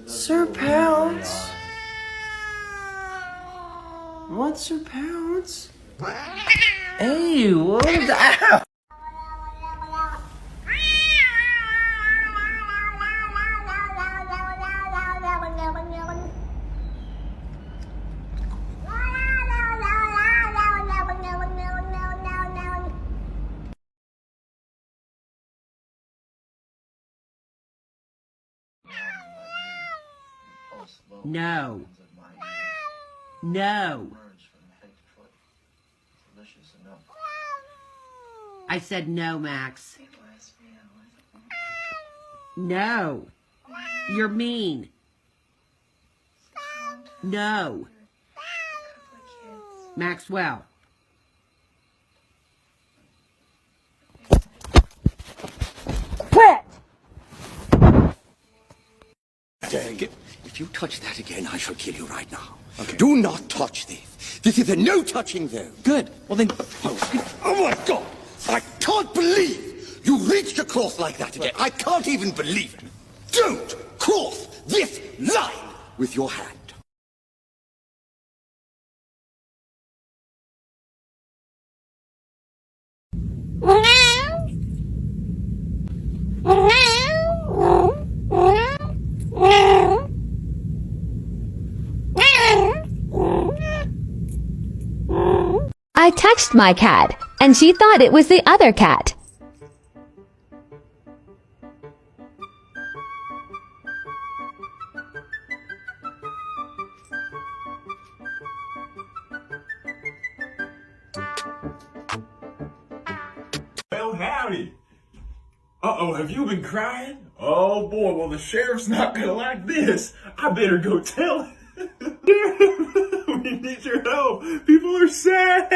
Sir Pounce? What, Sir Pounce? Hey, what the hell? No. No. I said no, Max. No. You're mean. No. Maxwell. Quit! If you touch that again, I shall kill you right now. Okay. Do not touch this. This is a no touching zone. Good. Well then... Oh my God! I can't believe you reached across like that again. I can't even believe it. Don't cross this line with your hand. I touched my cat, and she thought it was the other cat. Well, howdy. Uh-oh, have you been crying? Oh boy, well the sheriff's not gonna like this. I better go tell him. We need your help. People are sad.